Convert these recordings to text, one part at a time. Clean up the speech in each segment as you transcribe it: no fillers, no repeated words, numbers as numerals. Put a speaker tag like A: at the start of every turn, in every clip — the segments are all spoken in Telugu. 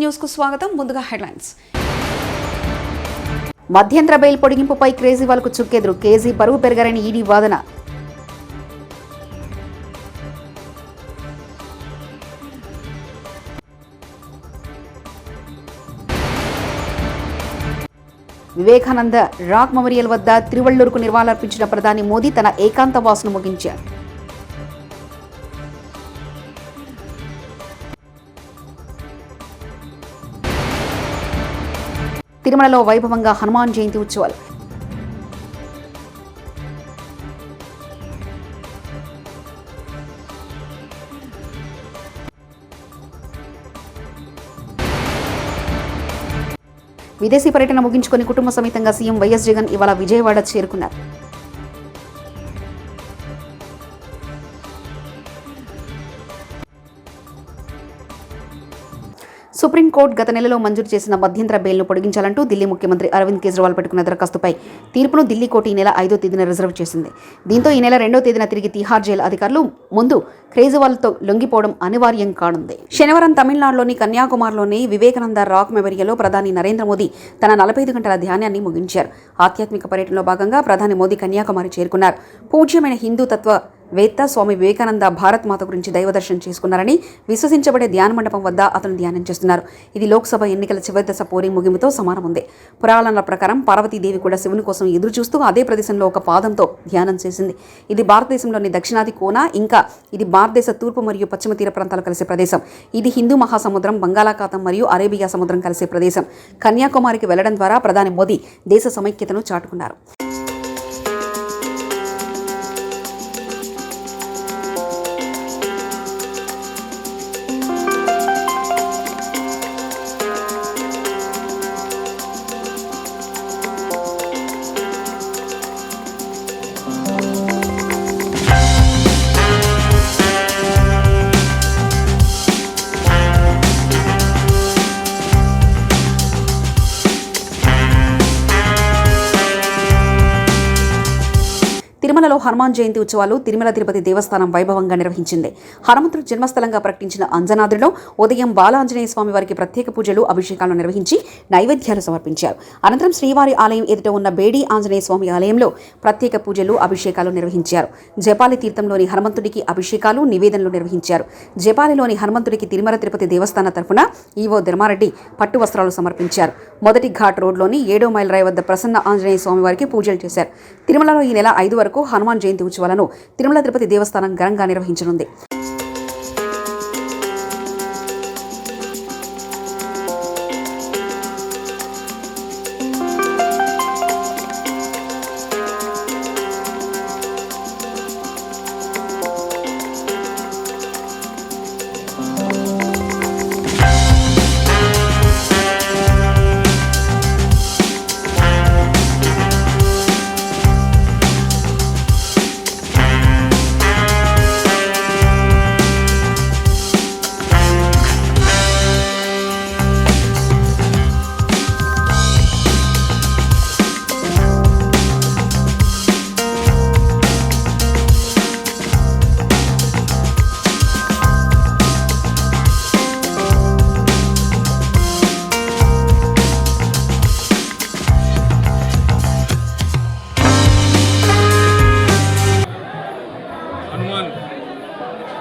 A: న్యూస్ కు స్వాగతం. ముందుగా హెడ్లైన్స్. మధ్యంతర బెయిల్ పొడిగింపుపై కేజ్రీవాల్కు చుక్కెదురు. కేజీ బరువు పెరగారని ఈడీ వాదన. వివేకానంద రాక్ మెమోరియల్ వద్ద తిరువళ్లూరుకు నివాళులర్పించిన ప్రధాని మోదీ తన ఏకాంతవాసును ముగించారు. తిరుమలలో వైభవంగా హనుమాన్ జయంతి ఉత్సవాలు. విదేశీ పర్యటన ముగించుకొని కుటుంబ సమేతంగా సీఎం వైఎస్ జగన్ ఇవాళ విజయవాడ చేరుకున్నారు. సుప్రీంకోర్టు గత నెలలో మంజూరు చేసిన మధ్యంతర బెయిల్ను పొడిగించాలంటూ ఢిల్లీ ముఖ్యమంత్రి అరవింద్ కేజ్రీవాల్ పెట్టుకున్న దరఖాస్తుపై తీర్పును ఢిల్లీ కోర్టు ఈ నెల 5వ తేదీన రిజర్వ్ చేసింది. దీంతో ఈ నెల 2వ తేదీన తిరిగి తిహార్ జైలు అధికారులు ముందు కేజ్రీవాల్తో లొంగిపోవడం అనివార్యం కానుంది. శనివారం తమిళనాడులోని కన్యాకుమారిలోని వివేకానంద రాక్ మెమోరియల్లో ప్రధాని నరేంద్ర మోదీ తన 45 గంటల ధ్యానాన్ని ముగించారు. ఆధ్యాత్మిక పర్యటనలో భాగంగా ప్రధాని మోదీ కన్యాకుమారి చేరుకున్నారు. పూజ్యమైన హిందూ తత్వవేత్త స్వామి వివేకానంద భారత్ మాత గురించి దైవదర్శనం చేసుకున్నారని విశ్వసించబడే ధ్యాన మండపం వద్ద అతను ధ్యానం చేస్తున్నారు. ఇది లోక్సభ ఎన్నికల చివరి దశ పోలింగ్ ముగింపుతో సమానం ఉంది. పురాణాల ప్రకారం పార్వతీదేవి కూడా శివుని కోసం ఎదురు చూస్తూ అదే ప్రదేశంలో ఒక పాదంతో ధ్యానం చేసింది. ఇది భారతదేశంలోని దక్షిణాది కోన, ఇంకా ఇది భారతదేశ తూర్పు మరియు పశ్చిమ తీర ప్రాంతాలు కలిసే ప్రదేశం. ఇది హిందూ మహాసముద్రం, బంగాళాఖాతం మరియు అరేబియా సముద్రం కలిసే ప్రదేశం. కన్యాకుమారికి వెళ్లడం ద్వారా ప్రధాని మోదీ దేశ సమైక్యతను చాటుకున్నారు. తిరుమలలో హనుమాన్ జయంతి ఉత్సవాలు తిరుమల తిరుపతి దేవస్థానం వైభవంగా నిర్వహించింది. హనుమంతుడు జన్మస్థలంగా ప్రకటించిన అంజనాద్రిలో ఉదయం బాలాంజనేయ స్వామి వారికి ప్రత్యేక పూజలు, అభిషేకాలను నిర్వహించి నైవేద్యాలు సమర్పించారు. అనంతరం శ్రీవారి ఆలయం ఎదుట ఉన్న బేడి ఆంజనేయ స్వామి ఆలయంలో ప్రత్యేక పూజలు, అభిషేకాలు నిర్వహించారు. జపాలి తీర్థంలోని హనుమంతుడికి అభిషేకాలు, నివేదనలు నిర్వహించారు. జపాలిలోని హనుమంతుడికి తిరుమల తిరుపతి దేవస్థానం తరఫున ఈవో ధర్మారెడ్డి పట్టు వస్త్రాలు సమర్పించారు. మొదటి ఘాట్ రోడ్లోని 7వ మైల్ రాయి వద్ద ప్రసన్న ఆంజనేయ స్వామి వారికి పూజలు చేశారు. తిరుమలలో ఈ నెల 5 వరకు హనుమాన్ జయంతి ఉత్సవాలను తిరుమల తిరుపతి దేవస్థానం ఘనంగా నిర్వహించనుంది.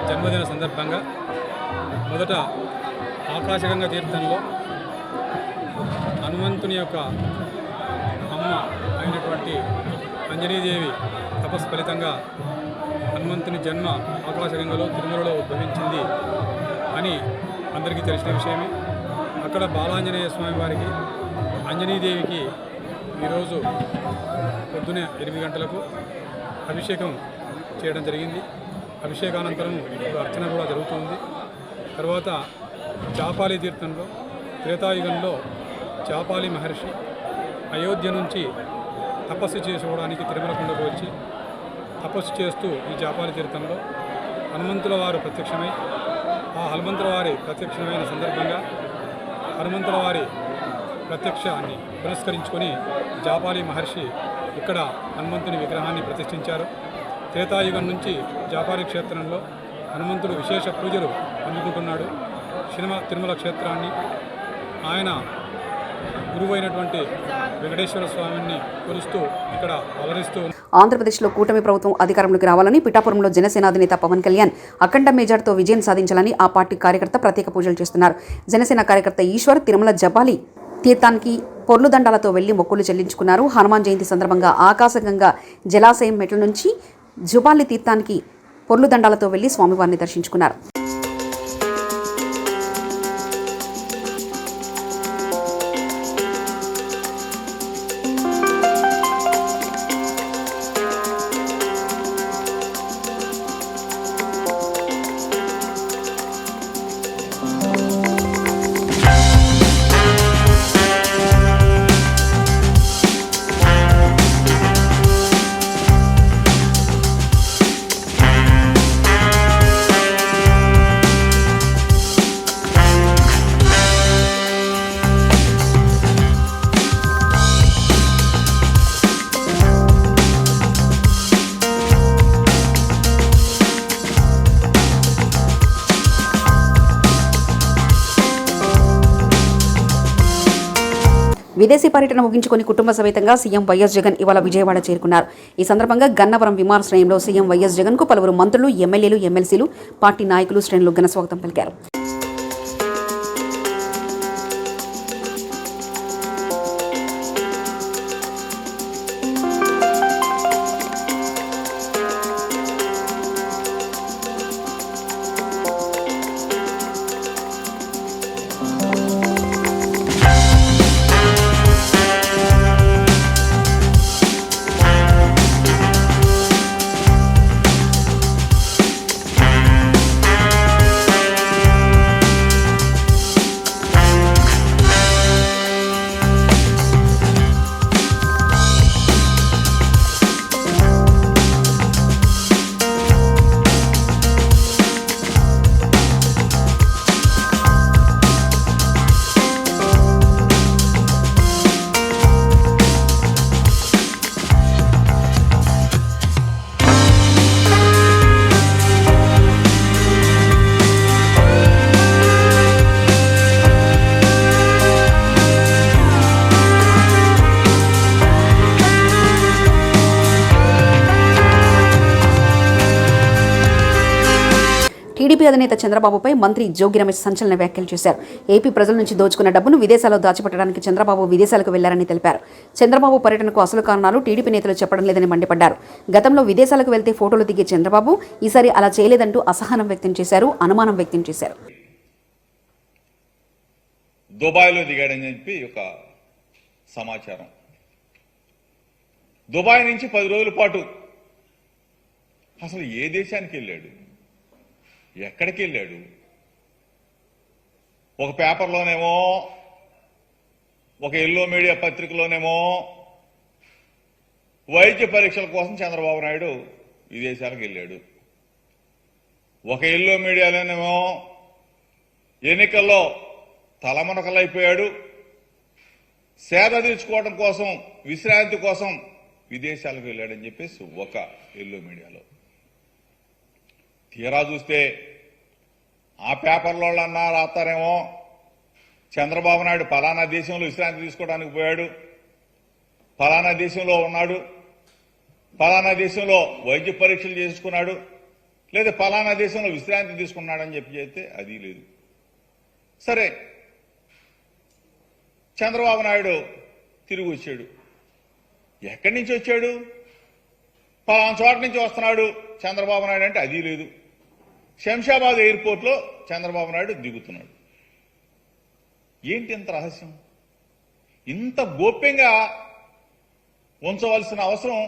B: జన్మదిన సందర్భంగా మొదట ఆకాశగంగా తీర్థంలో హనుమంతుని యొక్క అమ్మ అయినటువంటి అంజనీదేవి తపస్సు ఫలితంగా హనుమంతుని జన్మ ఆకాశగంగలో తిరుమలలో ఉద్భవించింది అని అందరికీ తెలిసిన విషయమే. అక్కడ బాలాంజనేయ స్వామి వారికి, అంజనీదేవికి ఈరోజు పొద్దునే 8 గంటలకు అభిషేకం చేయడం జరిగింది. అభిషేకానంతరం అర్చన కూడా జరుగుతుంది. తర్వాత చాపాలి తీర్థంలో త్రేతాయుగంలో చాపాలి మహర్షి అయోధ్య నుంచి తపస్సు చేసుకోవడానికి తిరుమల కొండకు వచ్చి తపస్సు చేస్తూ ఈ చాపాలి తీర్థంలో హనుమంతుల వారు ప్రత్యక్షమై, ఆ హనుమంతుల వారి ప్రత్యక్షమైన సందర్భంగా హనుమంతుల వారి ప్రత్యక్షాన్ని పురస్కరించుకొని జాపాలి మహర్షి ఇక్కడ హనుమంతుని విగ్రహాన్ని ప్రతిష్ఠించారు. త్రేతాయుగం నుంచి జాపాలి క్షేత్రంలో హనుమంతుడు విశేష పూజలు అందుకుంటున్నాడు. తిరుమల క్షేత్రాన్ని ఆయన గురువైనటువంటి వెంకటేశ్వర స్వామిని కొలుస్తూ ఇక్కడ అలరిస్తూ.
A: ఆంధ్రప్రదేశ్లో కూటమి ప్రభుత్వం అధికారంలోకి రావాలని పిఠాపురంలో జనసేన అధినేత పవన్ కళ్యాణ్ అఖండ మెజార్టీతో విజయం సాధించాలని ఆ పార్టీ కార్యకర్త ప్రత్యేక పూజలు చేస్తున్నారు. జనసేన కార్యకర్త ఈశ్వర్ తిరుమల జపాలి తీర్థానికి పొర్లు దండాలతో వెళ్లి మొక్కులు చెల్లించుకున్నారు. హనుమాన్ జయంతి సందర్భంగా ఆకాశగంగా జలాశయం మెట్ల నుంచి జుబాలి తీర్థానికి పొర్లు దండాలతో వెళ్లి స్వామివారిని దర్శించుకున్నారు. విదేశీ పర్యటన ముగించుకొని కుటుంబ సమేతంగా సీఎం వైఎస్ జగన్ ఇవాళ విజయవాడ చేరుకున్నారు. ఈ సందర్భంగా గన్నవరం విమానాశ్రయంలో సీఎం వైఎస్ జగన్ కు పలువురు మంత్రులు, ఎమ్మెల్యేలు, ఎమ్మెల్సీలు, పార్టీ నాయకులు, శ్రేణులు ఘన స్వాగతం పలికారు. టీడీపీ అధినేత చంద్రబాబుపై మంత్రి జోగి రమేష్ సంచలన వ్యాఖ్యలు చేశారు. ఏపీ ప్రజల నుంచి దోచుకున్న డబ్బును విదేశాల్లో దాచిపెట్టడానికి చంద్రబాబు విదేశాలకు వెళ్లారని తెలిపారు. చంద్రబాబు పర్యటనకు అసలు కారణాలు టీడీపీ నేతలు చెప్పడం లేదని మండిపడ్డారు. గతంలో విదేశాలకు వెళ్తే ఫోటోలు దిగే చంద్రబాబు ఈసారి అలా చేయలేదంటూ అసహనం వ్యక్తం చేశారు, అనుమానం వ్యక్తం చేశారు.
C: దుబాయ్లో దిగాడని చెప్పి ఒక సమాచారం. దుబాయ్ నుంచి 10 రోజుల పాటు అసలు ఏ దేశానికి వెళ్ళాడు, ఎక్కడికి వెళ్ళాడు? ఒక పేపర్లోనేమో, ఒక ఎల్లో మీడియా పత్రికలోనేమో వైద్య పరీక్షల కోసం చంద్రబాబు నాయుడు విదేశాలకు వెళ్ళాడు. ఒక ఎల్లో మీడియాలోనేమో ఎన్నికల్లో తలమునకలైపోయాడు, సేద తీర్చుకోవడం కోసం, విశ్రాంతి కోసం విదేశాలకు వెళ్ళాడని చెప్పేసి ఒక ఎల్లో మీడియాలో. తీరా చూస్తే ఆ పేపర్లో అన్నా రాస్తారేమో చంద్రబాబు నాయుడు ఫలానా దేశంలో విశ్రాంతి తీసుకోవడానికి పోయాడు, ఫలానా దేశంలో ఉన్నాడు, ఫలానా దేశంలో వైద్య పరీక్షలు చేసుకున్నాడు, లేదా ఫలానా దేశంలో విశ్రాంతి తీసుకున్నాడని చెప్పి చెప్తే అది లేదు. సరే, చంద్రబాబు నాయుడు తిరిగి వచ్చాడు. ఎక్కడి నుంచి వచ్చాడు? ఫలానా చోట నుంచి వస్తున్నాడు చంద్రబాబు నాయుడు అంటే అది లేదు. శంషాబాద్ ఎయిర్పోర్ట్లో చంద్రబాబు నాయుడు దిగుతున్నాడు. ఏంటి ఇంత రహస్యం? ఇంత గోప్యంగా ఉంచవలసిన అవసరం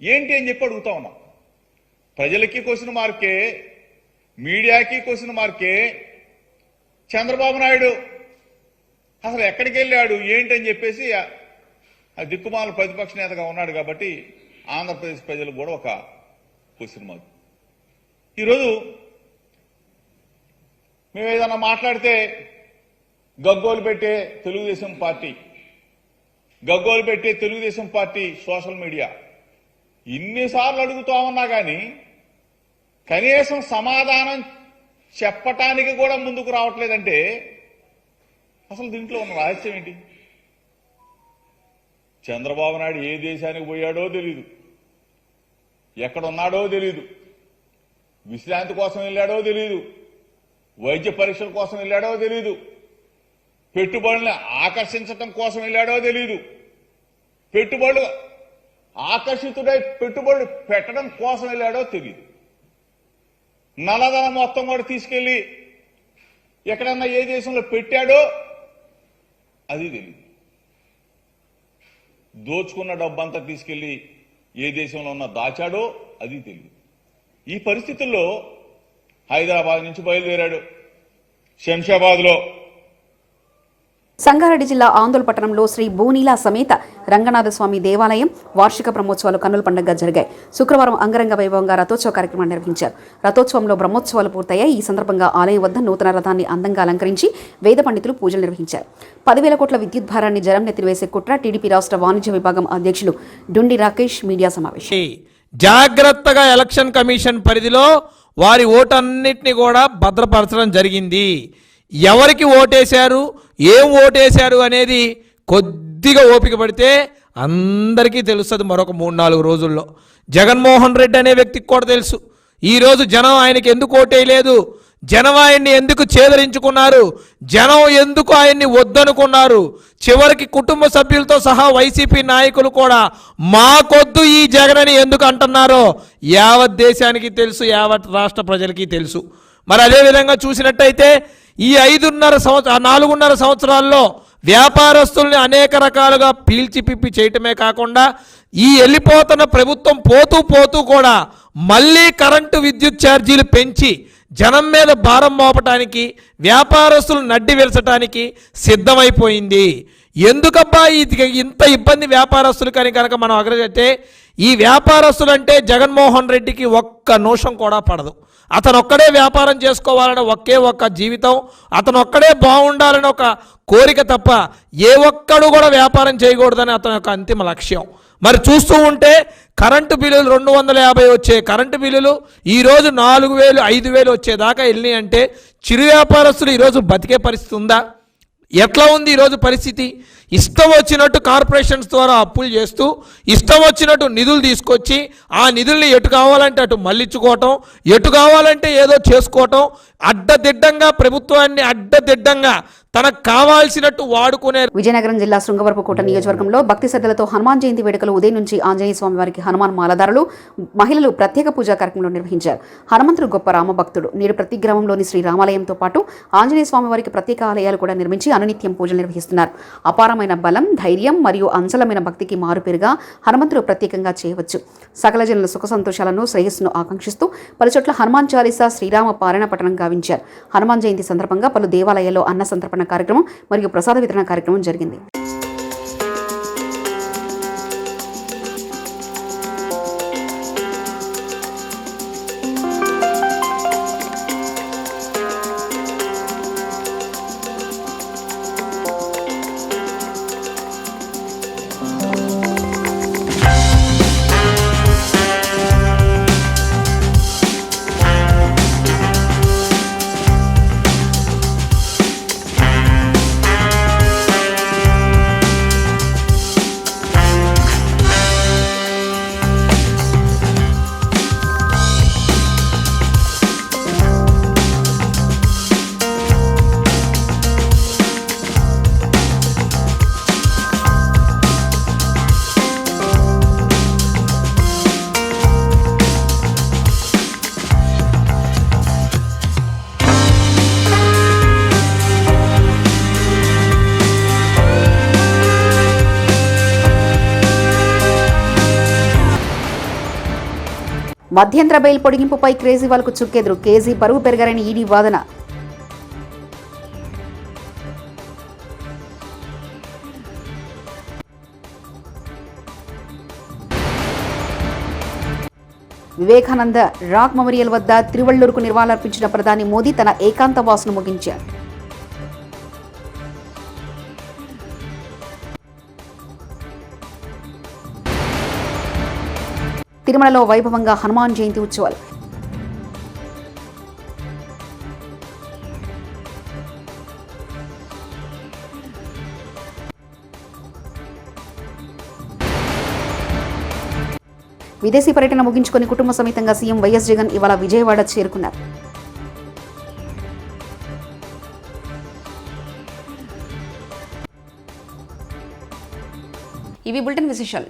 C: ఏంటి అని చెప్పి అడుగుతా ఉన్నాం. ప్రజలకి క్వశ్చన్ మార్కే, మీడియాకి క్వశ్చన్ మార్కే. చంద్రబాబు నాయుడు అసలు ఎక్కడికి వెళ్ళాడు ఏంటి అని చెప్పేసి ఆ దిక్కుమాల ప్రతిపక్ష నేతగా ఉన్నాడు కాబట్టి ఆంధ్రప్రదేశ్ ప్రజలకు కూడా ఒక క్వశ్చన్ మార్క్. ఈరోజు మేము ఏదన్నా మాట్లాడితే గగ్గోలు పెట్టే తెలుగుదేశం పార్టీ సోషల్ మీడియా ఇన్నిసార్లు అడుగుతా ఉన్నా కానీ కనీసం సమాధానం చెప్పటానికి కూడా ముందుకు రావట్లేదంటే అసలు దీంట్లో ఉన్న రహస్యం ఏంటి? చంద్రబాబు నాయుడు ఏ దేశానికి పోయాడో తెలీదు, ఎక్కడున్నాడో తెలీదు, విశ్రాంతి కోసం వెళ్ళాడో తెలీదు, వైద్య పరీక్షల కోసం వెళ్ళాడో తెలీదు, పెట్టుబడుల్ని ఆకర్షించటం కోసం వెళ్ళాడో తెలీదు, పెట్టుబడులు ఆకర్షితుడై పెట్టుబడులు పెట్టడం కోసం వెళ్ళాడో తెలియదు. నల్లధనం మొత్తం కూడా తీసుకెళ్లి ఎక్కడన్నా ఏ దేశంలో పెట్టాడో అది తెలియదు. దోచుకున్న డబ్బంతా తీసుకెళ్లి ఏ దేశంలో ఉన్న దాచాడో అది తెలియదు. ఈ పరిస్థితుల్లో హైదరాబాద్ నుంచి బయలుదేరాడు. శంషాబాద్లో
A: సంగారెడ్డి జిల్లా ఆందోళన పట్టణంలో శ్రీ భూనీల సమేత రంగనాథస్వామి దేవాలయం వార్షిక బ్రహ్మోత్సవాలు కన్నుల పండుగగా జరిగాయి. శుక్రవారం అంగరంగ వైభవంగా రథోత్సవ కార్యక్రమాన్ని నిర్వహించారు. రథోత్సవంలో బ్రహ్మోత్సవాలు పూర్తయ్యాయి. ఈ సందర్భంగా ఆలయం వద్ద నూతన రథాన్ని అందంగా అలంకరించి వేద పండితులు పూజలు నిర్వహించారు. 10,000 కోట్ల విద్యుత్ భారాన్ని జరం నెత్తివేసే కుట్ర టీడీపీ రాష్ట్ర వాణిజ్య విభాగం అధ్యక్షులు డుండి రాకేష్ మీడియా సమావేశం.
D: జాగ్రత్తగా ఎలక్షన్ కమిషన్ పరిధిలో వారి ఓటన్నిటిని కూడా భద్రపరచడం జరిగింది. ఎవరికి ఓటేశారు, ఏం ఓటేశారు అనేది కొద్దిగా ఓపిక పడితే అందరికీ తెలుస్తుంది. మరొక 3-4 రోజుల్లో జగన్మోహన్ రెడ్డి అనే వ్యక్తికి కూడా తెలుసు ఈరోజు జనం ఆయనకి ఎందుకు ఓటేయలేదు, జనం ఆయన్ని ఎందుకు చేదరించుకున్నారు, జనం ఎందుకు ఆయన్ని వద్దనుకున్నారు. చివరికి కుటుంబ సభ్యులతో సహా వైసీపీ నాయకులు కూడా మాకొద్దు ఈ జగన్ అని ఎందుకు అంటున్నారో యావత్ దేశానికి తెలుసు, యావత్ రాష్ట్ర ప్రజలకి తెలుసు. మరి అదేవిధంగా చూసినట్టయితే ఈ 4.5 సంవత్సరాల్లో వ్యాపారస్తుల్ని అనేక రకాలుగా పీల్చి పిప్పి చేయటమే కాకుండా ఈ వెళ్ళిపోతున్న ప్రభుత్వం పోతూ కూడా మళ్ళీ కరెంటు విద్యుత్ ఛార్జీలు పెంచి జనం మీద భారం మోపటానికి, వ్యాపారస్తులు నడ్డి విరచటానికి సిద్ధమైపోయింది. ఎందుకబ్బా ఇంత ఇబ్బంది వ్యాపారస్తులు కానీ కనుక మనం అగ్రజైతే ఈ వ్యాపారస్తులు అంటే జగన్మోహన్ రెడ్డికి ఒక్క నిమిషం కూడా పడదు. అతను ఒక్కడే వ్యాపారం చేసుకోవాలని ఒక్క జీవితం, అతను ఒక్కడే బాగుండాలని ఒక కోరిక తప్ప ఏ ఒక్కడు కూడా వ్యాపారం చేయకూడదని అతని యొక్క అంతిమ లక్ష్యం. మరి చూస్తూ ఉంటే కరెంటు బిల్లులు 250 వచ్చే కరెంటు బిల్లులు ఈరోజు 4,000, 5,000 వచ్చేదాకా వెళ్ళినాయి అంటే చిరు వ్యాపారస్తులు ఈరోజు బతికే పరిస్థితి ఉందా? ఎట్లా ఉంది ఈరోజు పరిస్థితి? ఇష్టం వచ్చినట్టు కార్పొరేషన్స్ ద్వారా అప్పులు చేస్తూ ఇష్టం వచ్చినట్టు నిధులు తీసుకొచ్చి ఆ నిధుల్ని ఎటు కావాలంటే అటు మళ్ళించుకోవటం, ఎటు కావాలంటే ఏదో చేసుకోవటం, అడ్డదిడ్డంగా ప్రభుత్వాన్ని అడ్డదిడ్డంగా తనకు కావాల్సినట్టు వాడుకునే.
A: విజయనగరం జిల్లా శృంగవరపుకోట నియోజకవర్గంలో భక్తి శ్రద్ధలతో హనుమాన్ జయంతి వేడుకలు ఉదయం నుంచి ఆంజనేయ స్వామి వారికి హనుమాన్ మాలదారులు, మహిళలు ప్రత్యేక పూజా కార్యక్రమంలో నిర్వహించారు. హనుమంతుడు గొప్ప రామభక్తుడు. నేడు ప్రతి గ్రామంలోని శ్రీ రామాలయంతో పాటు ఆంజనేయ స్వామి వారికి ప్రత్యేక ఆలయాలు కూడా నిర్మించి అనునిత్యం పూజలు నిర్వహిస్తున్నారు. అపారమైన బలం, ధైర్యం మరియు అంచలమైన భక్తికి మారుపేరుగా హనుమంతుడు ప్రత్యేకంగా చేయవచ్చు. సకల జనుల సుఖ సంతోషాలను, శ్రేయస్సును ఆకాంక్షిస్తూ పలుచోట్ల హనుమాన్ చాలీసా, శ్రీరామ పారాయణ పఠనం గావించారు. హనుమాన్ జయంతి సందర్భంగా పలు దేవాలయాల్లో అన్న సంతర్పణ కార్యక్రమం మరియు ప్రసాద వితరణ కార్యక్రమం జరిగింది. మధ్యంతర బెయిల్ పొడిగింపుపై కేజ్రీవాల్కు చుక్కెదురు. కేజీ బరువు పెరగారని ఈడీ వాదన. వివేకానంద రాక్ మెమోరియల్ వద్ద తిరువళ్లూరుకు నివాళులర్పించిన ప్రధాని మోదీ తన ఏకాంత వాసును ముగించారు. తిరుమలలో వైభవంగా హనుమాన్ జయంతి ఉత్సవాలు. విదేశీ పర్యటన ముగించుకొని కుటుంబ సమేతంగా సీఎం వైఎస్ జగన్ ఇవాళ విజయవాడ చేరుకున్నారు. ఇవి బులెటిన్ విశేషాలు.